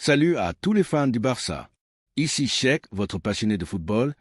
Salut à tous les fans du Barça. Ici Cheikh, votre passionné de football,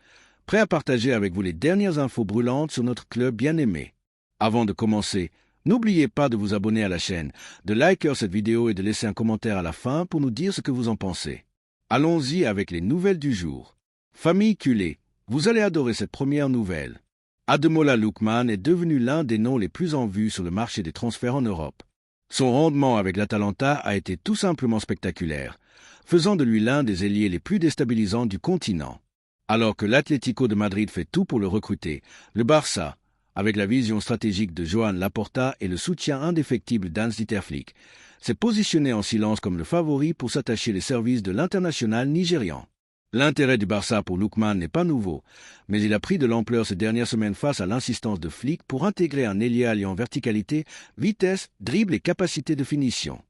prêt à partager avec vous les dernières infos brûlantes sur notre club bien-aimé. Avant de commencer, n'oubliez pas de vous abonner à la chaîne, de liker cette vidéo et de laisser un commentaire à la fin pour nous dire ce que vous en pensez. Allons-y avec les nouvelles du jour. Famille culée, vous allez adorer cette première nouvelle. Ademola Lookman est devenu l'un des noms les plus en vue sur le marché des transferts en Europe. Son rendement avec l'Atalanta a été tout simplement spectaculaire, faisant de lui l'un des ailiers les plus déstabilisants du continent. Alors que l'Atlético de Madrid fait tout pour le recruter, le Barça, avec la vision stratégique de Joan Laporta et le soutien indéfectible d'Hans-Dieter Flick, s'est positionné en silence comme le favori pour s'attacher les services de l'international nigérian. L'intérêt du Barça pour Lookman n'est pas nouveau, mais il a pris de l'ampleur ces dernières semaines face à l'insistance de Flick pour intégrer un ailier alliant verticalité, vitesse, dribble et capacité de finition.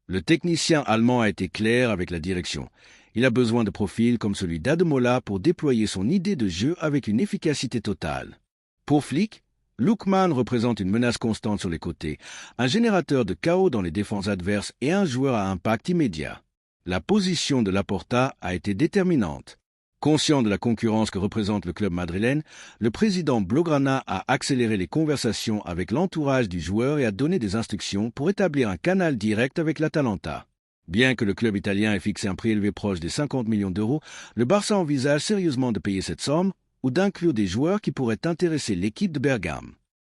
Le technicien allemand a été clair avec la direction. Il a besoin de profils comme celui d'Ademola pour déployer son idée de jeu avec une efficacité totale. Pour Flick, Lookman représente une menace constante sur les côtés, un générateur de chaos dans les défenses adverses et un joueur à impact immédiat. La position de Laporta a été déterminante. Conscient de la concurrence que représente le club madrilène, le président Blaugrana a accéléré les conversations avec l'entourage du joueur et a donné des instructions pour établir un canal direct avec l'Atalanta. Bien que le club italien ait fixé un prix élevé proche des 50 millions d'euros, le Barça envisage sérieusement de payer cette somme ou d'inclure des joueurs qui pourraient intéresser l'équipe de Bergame.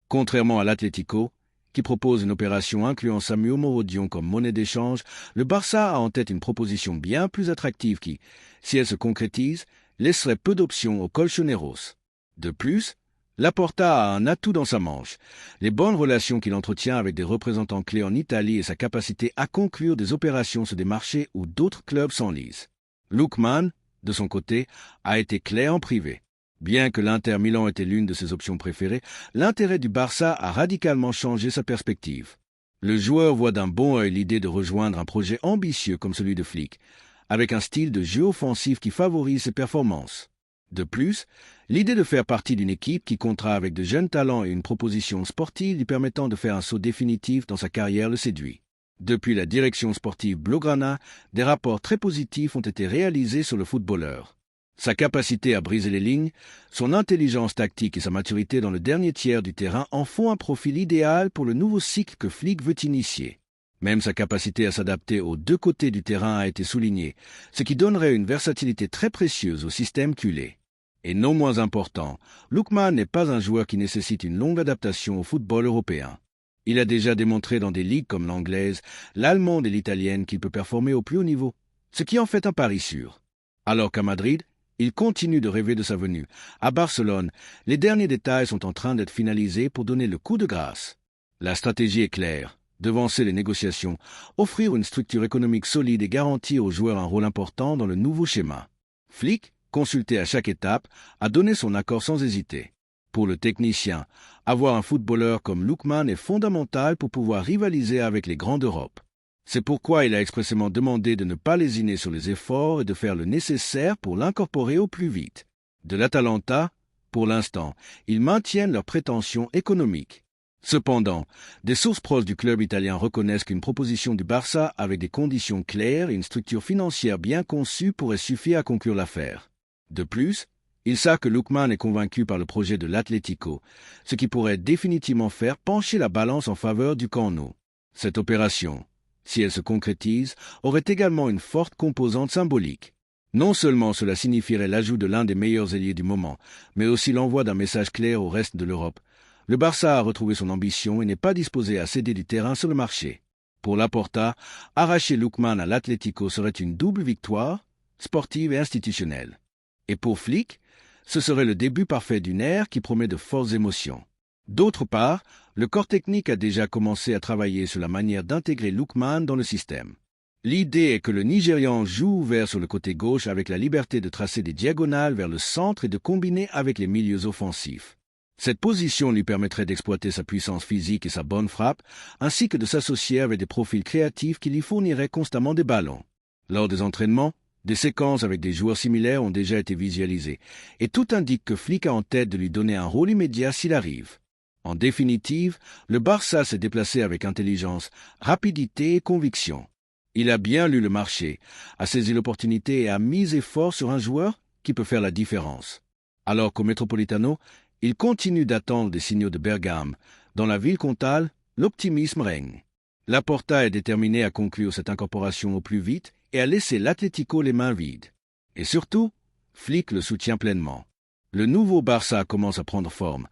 Contrairement à l'Atlético, qui propose une opération incluant Samuel Morodion comme monnaie d'échange, le Barça a en tête une proposition bien plus attractive qui, si elle se concrétise, laisserait peu d'options aux colchoneros. De plus, Laporta a un atout dans sa manche, les bonnes relations qu'il entretient avec des représentants clés en Italie et sa capacité à conclure des opérations sur des marchés où d'autres clubs s'enlisent. Lookman, de son côté, a été clair en privé. Bien que l'Inter Milan était l'une de ses options préférées, l'intérêt du Barça a radicalement changé sa perspective. Le joueur voit d'un bon œil l'idée de rejoindre un projet ambitieux comme celui de Flick, avec un style de jeu offensif qui favorise ses performances. De plus, l'idée de faire partie d'une équipe qui comptera avec de jeunes talents et une proposition sportive lui permettant de faire un saut définitif dans sa carrière le séduit. Depuis la direction sportive Blaugrana, des rapports très positifs ont été réalisés sur le footballeur. Sa capacité à briser les lignes, son intelligence tactique et sa maturité dans le dernier tiers du terrain en font un profil idéal pour le nouveau cycle que Flick veut initier. Même sa capacité à s'adapter aux deux côtés du terrain a été soulignée, ce qui donnerait une versatilité très précieuse au système culé. Et non moins important, Lookman n'est pas un joueur qui nécessite une longue adaptation au football européen. Il a déjà démontré dans des ligues comme l'anglaise, l'allemande et l'italienne qu'il peut performer au plus haut niveau, ce qui en fait un pari sûr. Alors qu'à Madrid, il continue de rêver de sa venue. À Barcelone, les derniers détails sont en train d'être finalisés pour donner le coup de grâce. La stratégie est claire. Devancer les négociations, offrir une structure économique solide et garantir aux joueurs un rôle important dans le nouveau schéma. Flick, consulté à chaque étape, a donné son accord sans hésiter. Pour le technicien, avoir un footballeur comme Lookman est fondamental pour pouvoir rivaliser avec les grands d'Europe. C'est pourquoi il a expressément demandé de ne pas lésiner sur les efforts et de faire le nécessaire pour l'incorporer au plus vite. De l'Atalanta, pour l'instant, ils maintiennent leurs prétentions économiques. Cependant, des sources proches du club italien reconnaissent qu'une proposition du Barça avec des conditions claires et une structure financière bien conçue pourrait suffire à conclure l'affaire. De plus, ils savent que Lookman est convaincu par le projet de l'Atlético, ce qui pourrait définitivement faire pencher la balance en faveur du camp nou. Cette opération, si elle se concrétise, aurait également une forte composante symbolique. Non seulement cela signifierait l'ajout de l'un des meilleurs ailiers du moment, mais aussi l'envoi d'un message clair au reste de l'Europe. Le Barça a retrouvé son ambition et n'est pas disposé à céder du terrain sur le marché. Pour Laporta, arracher Lookman à l'Atlético serait une double victoire, sportive et institutionnelle. Et pour Flick, ce serait le début parfait d'une ère qui promet de fortes émotions. D'autre part, le corps technique a déjà commencé à travailler sur la manière d'intégrer Lookman dans le système. L'idée est que le Nigérian joue ouvert sur le côté gauche avec la liberté de tracer des diagonales vers le centre et de combiner avec les milieux offensifs. Cette position lui permettrait d'exploiter sa puissance physique et sa bonne frappe, ainsi que de s'associer avec des profils créatifs qui lui fourniraient constamment des ballons. Lors des entraînements, des séquences avec des joueurs similaires ont déjà été visualisées, et tout indique que Flick a en tête de lui donner un rôle immédiat s'il arrive. En définitive, le Barça s'est déplacé avec intelligence, rapidité et conviction. Il a bien lu le marché, a saisi l'opportunité et a misé fort sur un joueur qui peut faire la différence. Alors qu'au Metropolitano, il continue d'attendre des signaux de Bergame. Dans la ville comtale, l'optimisme règne. Laporta est déterminé à conclure cette incorporation au plus vite et à laisser l'Atlético les mains vides. Et surtout, Flick le soutient pleinement. Le nouveau Barça commence à prendre forme,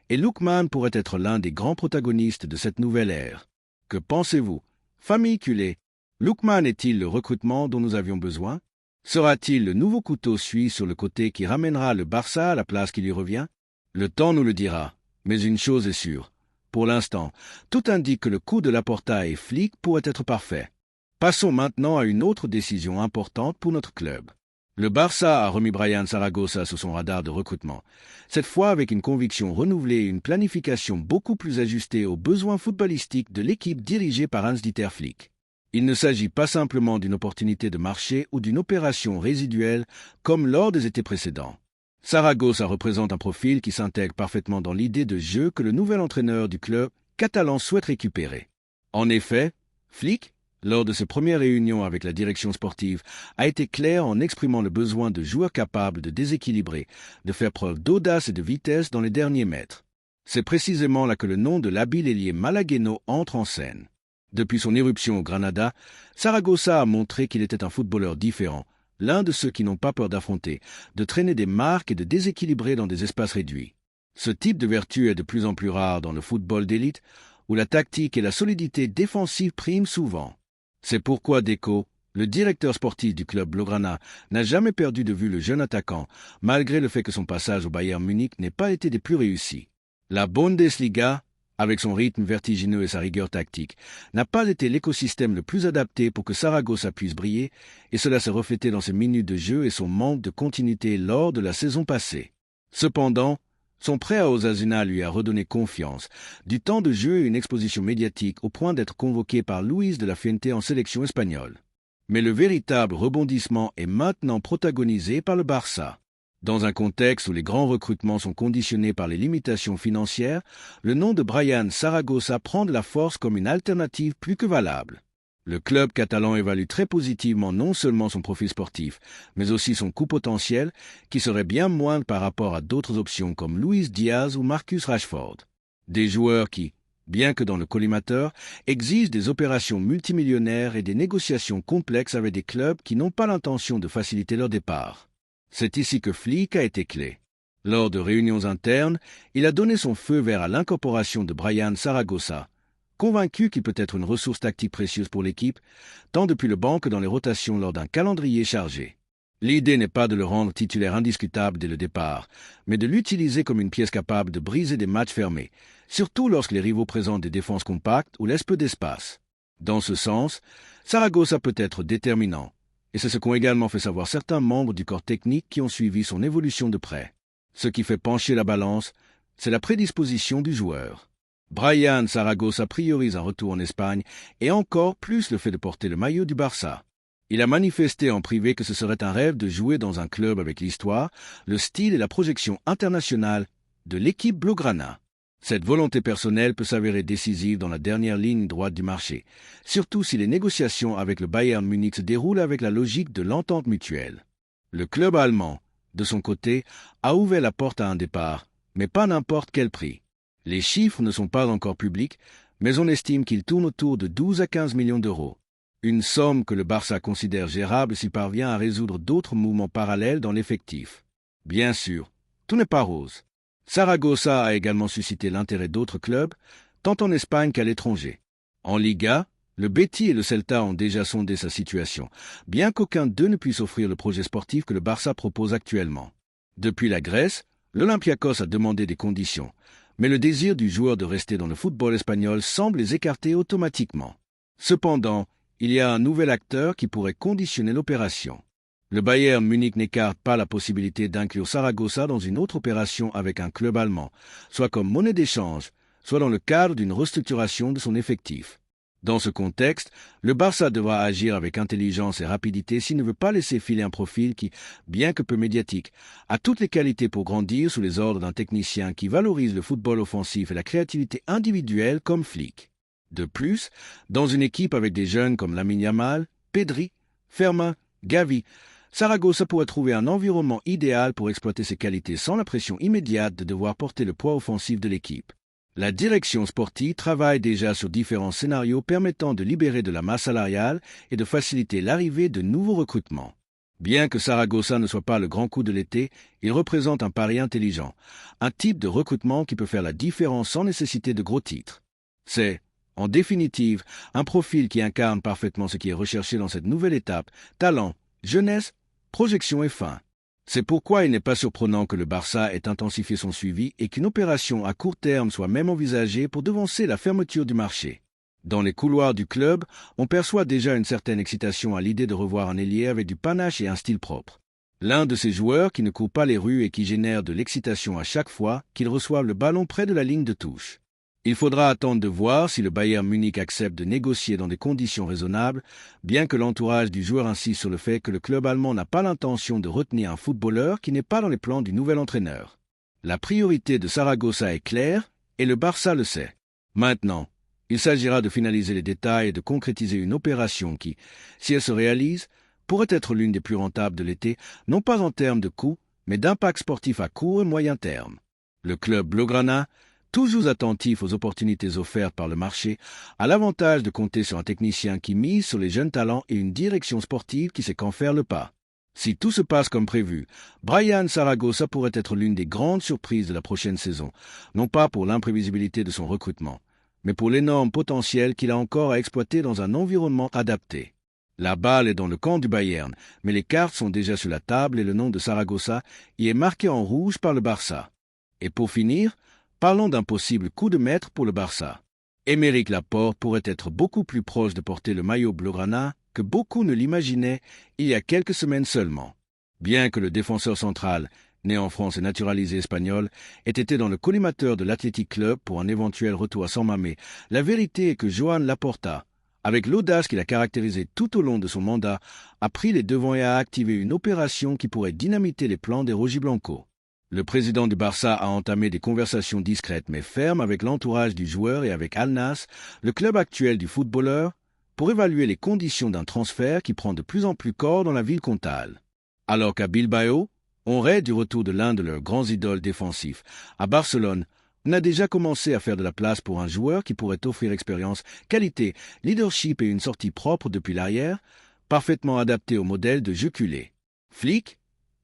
et Lookman pourrait être l'un des grands protagonistes de cette nouvelle ère. Que pensez-vous? Famille culée, Lookman est-il le recrutement dont nous avions besoin? Sera-t-il le nouveau couteau suisse sur le côté qui ramènera le Barça à la place qui lui revient? Le temps nous le dira, mais une chose est sûre. Pour l'instant, tout indique que le coup de Laporta et Flick pourrait être parfait. Passons maintenant à une autre décision importante pour notre club. Le Barça a remis Brian Zaragoza sur son radar de recrutement, cette fois avec une conviction renouvelée et une planification beaucoup plus ajustée aux besoins footballistiques de l'équipe dirigée par Hans-Dieter Flick. Il ne s'agit pas simplement d'une opportunité de marché ou d'une opération résiduelle comme lors des étés précédents. Zaragoza représente un profil qui s'intègre parfaitement dans l'idée de jeu que le nouvel entraîneur du club catalan souhaite récupérer. En effet, Flick, lors de ses premières réunions avec la direction sportive, a été clair en exprimant le besoin de joueurs capables de déséquilibrer, de faire preuve d'audace et de vitesse dans les derniers mètres. C'est précisément là que le nom de l'habile ailier malagueno entre en scène. Depuis son éruption au Granada, Zaragoza a montré qu'il était un footballeur différent, l'un de ceux qui n'ont pas peur d'affronter, de traîner des marques et de déséquilibrer dans des espaces réduits. Ce type de vertu est de plus en plus rare dans le football d'élite, où la tactique et la solidité défensive priment souvent. C'est pourquoi Deco, le directeur sportif du club Blaugrana, n'a jamais perdu de vue le jeune attaquant, malgré le fait que son passage au Bayern Munich n'ait pas été des plus réussis. La Bundesliga, avec son rythme vertigineux et sa rigueur tactique, n'a pas été l'écosystème le plus adapté pour que Zaragoza puisse briller, et cela s'est reflété dans ses minutes de jeu et son manque de continuité lors de la saison passée. Cependant, son prêt à Osasuna lui a redonné confiance, du temps de jeu et une exposition médiatique au point d'être convoqué par Luis de la Fuente en sélection espagnole. Mais le véritable rebondissement est maintenant protagonisé par le Barça. Dans un contexte où les grands recrutements sont conditionnés par les limitations financières, le nom de Brian Zaragoza prend de la force comme une alternative plus que valable. Le club catalan évalue très positivement non seulement son profil sportif, mais aussi son coût potentiel, qui serait bien moindre par rapport à d'autres options comme Luis Diaz ou Marcus Rashford. Des joueurs qui, bien que dans le collimateur, exigent des opérations multimillionnaires et des négociations complexes avec des clubs qui n'ont pas l'intention de faciliter leur départ. C'est ici que Flick a été clé. Lors de réunions internes, il a donné son feu vert à l'incorporation de Brian Zaragoza, convaincu qu'il peut être une ressource tactique précieuse pour l'équipe, tant depuis le banc que dans les rotations lors d'un calendrier chargé. L'idée n'est pas de le rendre titulaire indiscutable dès le départ, mais de l'utiliser comme une pièce capable de briser des matchs fermés, surtout lorsque les rivaux présentent des défenses compactes ou laissent peu d'espace. Dans ce sens, Zaragoza peut être déterminant, et c'est ce qu'ont également fait savoir certains membres du corps technique qui ont suivi son évolution de près. Ce qui fait pencher la balance, c'est la prédisposition du joueur. Brian Zaragoza priorise un retour en Espagne et encore plus le fait de porter le maillot du Barça. Il a manifesté en privé que ce serait un rêve de jouer dans un club avec l'histoire, le style et la projection internationale de l'équipe Blaugrana. Cette volonté personnelle peut s'avérer décisive dans la dernière ligne droite du marché, surtout si les négociations avec le Bayern Munich se déroulent avec la logique de l'entente mutuelle. Le club allemand, de son côté, a ouvert la porte à un départ, mais pas n'importe quel prix. Les chiffres ne sont pas encore publics, mais on estime qu'ils tournent autour de 12 à 15 millions d'euros. Une somme que le Barça considère gérable s'il parvient à résoudre d'autres mouvements parallèles dans l'effectif. Bien sûr, tout n'est pas rose. Zaragoza a également suscité l'intérêt d'autres clubs, tant en Espagne qu'à l'étranger. En Liga, le Betis et le Celta ont déjà sondé sa situation, bien qu'aucun d'eux ne puisse offrir le projet sportif que le Barça propose actuellement. Depuis la Grèce, l'Olympiakos a demandé des conditions, mais le désir du joueur de rester dans le football espagnol semble les écarter automatiquement. Cependant, il y a un nouvel acteur qui pourrait conditionner l'opération. Le Bayern Munich n'écarte pas la possibilité d'inclure Zaragoza dans une autre opération avec un club allemand, soit comme monnaie d'échange, soit dans le cadre d'une restructuration de son effectif. Dans ce contexte, le Barça devra agir avec intelligence et rapidité s'il ne veut pas laisser filer un profil qui, bien que peu médiatique, a toutes les qualités pour grandir sous les ordres d'un technicien qui valorise le football offensif et la créativité individuelle comme Flick. De plus, dans une équipe avec des jeunes comme Lamine Yamal, Pedri, Fermin, Gavi, Saragossa pourrait trouver un environnement idéal pour exploiter ses qualités sans la pression immédiate de devoir porter le poids offensif de l'équipe. La direction sportive travaille déjà sur différents scénarios permettant de libérer de la masse salariale et de faciliter l'arrivée de nouveaux recrutements. Bien que Saragossa ne soit pas le grand coup de l'été, il représente un pari intelligent, un type de recrutement qui peut faire la différence sans nécessiter de gros titres. C'est, en définitive, un profil qui incarne parfaitement ce qui est recherché dans cette nouvelle étape, talent, jeunesse, projection et fin. C'est pourquoi il n'est pas surprenant que le Barça ait intensifié son suivi et qu'une opération à court terme soit même envisagée pour devancer la fermeture du marché. Dans les couloirs du club, on perçoit déjà une certaine excitation à l'idée de revoir un ailier avec du panache et un style propre. L'un de ces joueurs qui ne court pas les rues et qui génère de l'excitation à chaque fois qu'il reçoit le ballon près de la ligne de touche. Il faudra attendre de voir si le Bayern Munich accepte de négocier dans des conditions raisonnables, bien que l'entourage du joueur insiste sur le fait que le club allemand n'a pas l'intention de retenir un footballeur qui n'est pas dans les plans du nouvel entraîneur. La priorité de Saragossa est claire, et le Barça le sait. Maintenant, il s'agira de finaliser les détails et de concrétiser une opération qui, si elle se réalise, pourrait être l'une des plus rentables de l'été, non pas en termes de coûts, mais d'impact sportif à court et moyen terme. Le club Blaugrana, toujours attentif aux opportunités offertes par le marché, a l'avantage de compter sur un technicien qui mise sur les jeunes talents et une direction sportive qui sait qu'en faire le pas. Si tout se passe comme prévu, Brian Saragossa pourrait être l'une des grandes surprises de la prochaine saison, non pas pour l'imprévisibilité de son recrutement, mais pour l'énorme potentiel qu'il a encore à exploiter dans un environnement adapté. La balle est dans le camp du Bayern, mais les cartes sont déjà sur la table et le nom de Saragossa y est marqué en rouge par le Barça. Et pour finir, parlons d'un possible coup de maître pour le Barça. Aymeric Laporte pourrait être beaucoup plus proche de porter le maillot blaugrana que beaucoup ne l'imaginaient il y a quelques semaines seulement. Bien que le défenseur central, né en France et naturalisé espagnol, ait été dans le collimateur de l'Athletic Club pour un éventuel retour à San Mamés, la vérité est que Joan Laporta, avec l'audace qu'il a caractérisée tout au long de son mandat, a pris les devants et a activé une opération qui pourrait dynamiter les plans des Rojiblancos. Le président du Barça a entamé des conversations discrètes mais fermes avec l'entourage du joueur et avec Al Nassr, le club actuel du footballeur, pour évaluer les conditions d'un transfert qui prend de plus en plus corps dans la ville comtale. Alors qu'à Bilbao, on rêve du retour de l'un de leurs grands idoles défensifs. À Barcelone, on a déjà commencé à faire de la place pour un joueur qui pourrait offrir expérience, qualité, leadership et une sortie propre depuis l'arrière, parfaitement adapté au modèle de jeu culé. Flick,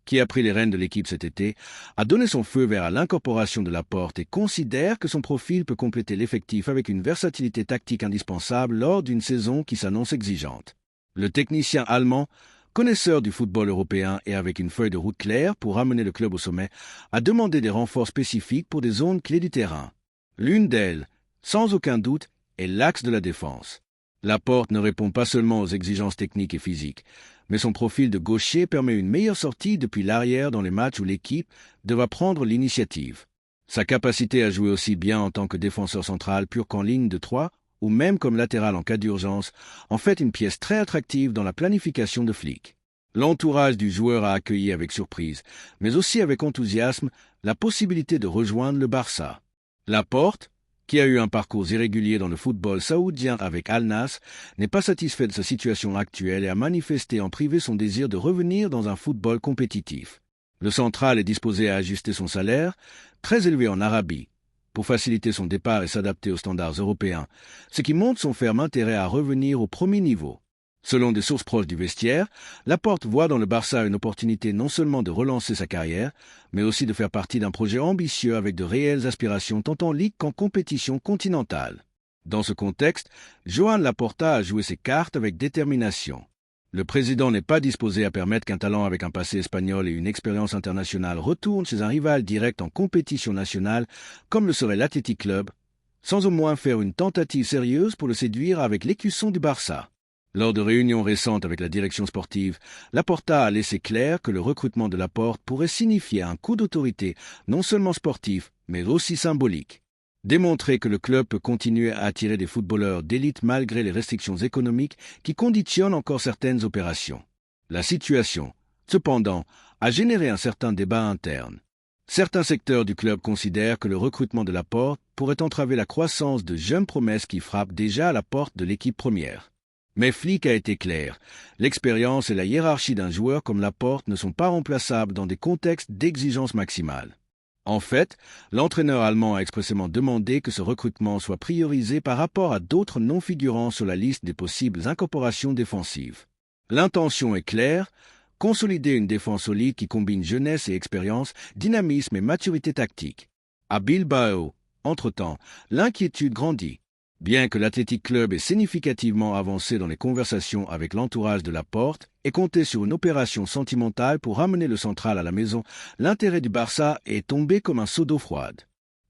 qui a pris les rênes de l'équipe cet été, a donné son feu vert à l'incorporation de Laporte et considère que son profil peut compléter l'effectif avec une versatilité tactique indispensable lors d'une saison qui s'annonce exigeante. Le technicien allemand, connaisseur du football européen et avec une feuille de route claire pour ramener le club au sommet, a demandé des renforts spécifiques pour des zones clés du terrain. L'une d'elles, sans aucun doute, est l'axe de la défense. Laporte ne répond pas seulement aux exigences techniques et physiques, mais son profil de gaucher permet une meilleure sortie depuis l'arrière dans les matchs où l'équipe devra prendre l'initiative. Sa capacité à jouer aussi bien en tant que défenseur central pur qu'en ligne de 3, ou même comme latéral en cas d'urgence, en fait une pièce très attractive dans la planification de Flick. L'entourage du joueur a accueilli avec surprise, mais aussi avec enthousiasme, la possibilité de rejoindre le Barça. Laporte, qui a eu un parcours irrégulier dans le football saoudien avec Al Nassr, n'est pas satisfait de sa situation actuelle et a manifesté en privé son désir de revenir dans un football compétitif. Le central est disposé à ajuster son salaire, très élevé en Arabie, pour faciliter son départ et s'adapter aux standards européens, ce qui montre son ferme intérêt à revenir au premier niveau. Selon des sources proches du vestiaire, Laporte voit dans le Barça une opportunité non seulement de relancer sa carrière, mais aussi de faire partie d'un projet ambitieux avec de réelles aspirations tant en ligue qu'en compétition continentale. Dans ce contexte, Joan Laporta a joué ses cartes avec détermination. Le président n'est pas disposé à permettre qu'un talent avec un passé espagnol et une expérience internationale retourne chez un rival direct en compétition nationale, comme le serait l'Athletic Club, sans au moins faire une tentative sérieuse pour le séduire avec l'écusson du Barça. Lors de réunions récentes avec la direction sportive, Laporta a laissé clair que le recrutement de Laporte pourrait signifier un coup d'autorité non seulement sportif, mais aussi symbolique. Démontrer que le club peut continuer à attirer des footballeurs d'élite malgré les restrictions économiques qui conditionnent encore certaines opérations. La situation, cependant, a généré un certain débat interne. Certains secteurs du club considèrent que le recrutement de Laporte pourrait entraver la croissance de jeunes promesses qui frappent déjà à la porte de l'équipe première. Mais Flick a été clair. L'expérience et la hiérarchie d'un joueur comme Laporte ne sont pas remplaçables dans des contextes d'exigence maximale. En fait, l'entraîneur allemand a expressément demandé que ce recrutement soit priorisé par rapport à d'autres non figurant sur la liste des possibles incorporations défensives. L'intention est claire, consolider une défense solide qui combine jeunesse et expérience, dynamisme et maturité tactique. À Bilbao, entre-temps, l'inquiétude grandit. Bien que l'Athletic Club ait significativement avancé dans les conversations avec l'entourage de Laporte et compté sur une opération sentimentale pour ramener le central à la maison, l'intérêt du Barça est tombé comme un seau d'eau froide.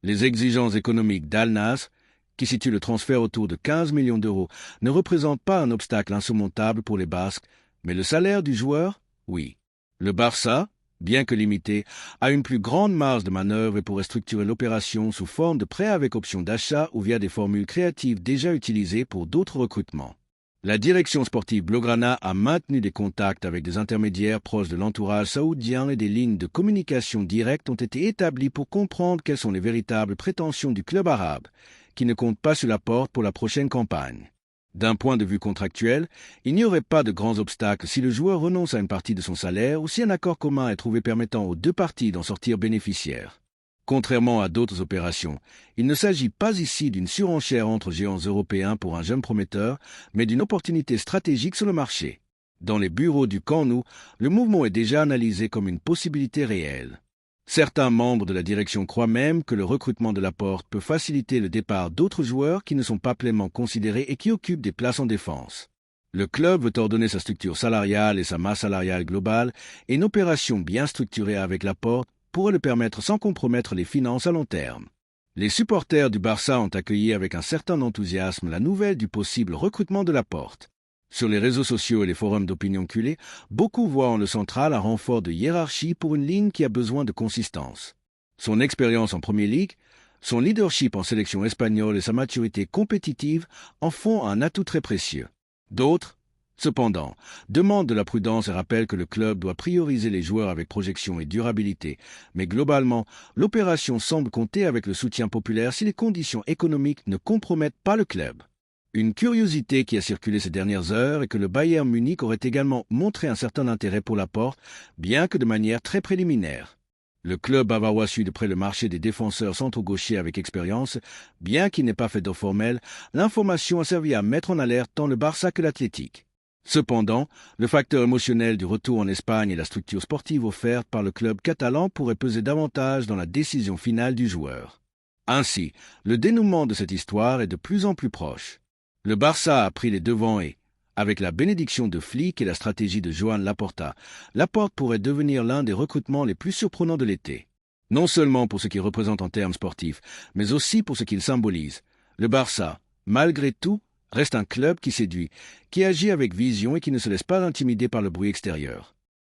Les exigences économiques d'Al-Nassr, qui situe le transfert autour de 15 millions d'euros, ne représentent pas un obstacle insurmontable pour les Basques, mais le salaire du joueur, oui. Le Barça, bien que limité, a une plus grande marge de manœuvre et pourrait structurer l'opération sous forme de prêt avec option d'achat ou via des formules créatives déjà utilisées pour d'autres recrutements. La direction sportive Blaugrana a maintenu des contacts avec des intermédiaires proches de l'entourage saoudien et des lignes de communication directes ont été établies pour comprendre quelles sont les véritables prétentions du club arabe, qui ne compte pas sur Laporte pour la prochaine campagne. D'un point de vue contractuel, il n'y aurait pas de grands obstacles si le joueur renonce à une partie de son salaire ou si un accord commun est trouvé permettant aux deux parties d'en sortir bénéficiaires. Contrairement à d'autres opérations, il ne s'agit pas ici d'une surenchère entre géants européens pour un jeune prometteur, mais d'une opportunité stratégique sur le marché. Dans les bureaux du Camp Nou, le mouvement est déjà analysé comme une possibilité réelle. Certains membres de la direction croient même que le recrutement de Laporte peut faciliter le départ d'autres joueurs qui ne sont pas pleinement considérés et qui occupent des places en défense. Le club veut ordonner sa structure salariale et sa masse salariale globale, et une opération bien structurée avec Laporte pourrait le permettre sans compromettre les finances à long terme. Les supporters du Barça ont accueilli avec un certain enthousiasme la nouvelle du possible recrutement de Laporte. Sur les réseaux sociaux et les forums d'opinion culée, beaucoup voient en le central un renfort de hiérarchie pour une ligne qui a besoin de consistance. Son expérience en Premier League, son leadership en sélection espagnole et sa maturité compétitive en font un atout très précieux. D'autres, cependant, demandent de la prudence et rappellent que le club doit prioriser les joueurs avec projection et durabilité, mais globalement, l'opération semble compter avec le soutien populaire si les conditions économiques ne compromettent pas le club. Une curiosité qui a circulé ces dernières heures est que le Bayern Munich aurait également montré un certain intérêt pour Laporte, bien que de manière très préliminaire. Le club bavarois suit de près le marché des défenseurs centro-gauchers avec expérience. Bien qu'il n'ait pas fait d'offre formelle, l'information a servi à mettre en alerte tant le Barça que l'Athletic. Cependant, le facteur émotionnel du retour en Espagne et la structure sportive offerte par le club catalan pourraient peser davantage dans la décision finale du joueur. Ainsi, le dénouement de cette histoire est de plus en plus proche. Le Barça a pris les devants et, avec la bénédiction de Flick et la stratégie de Joan Laporta, Laporte pourrait devenir l'un des recrutements les plus surprenants de l'été. Non seulement pour ce qu'il représente en termes sportifs, mais aussi pour ce qu'il symbolise. Le Barça, malgré tout, reste un club qui séduit, qui agit avec vision et qui ne se laisse pas intimider par le bruit extérieur.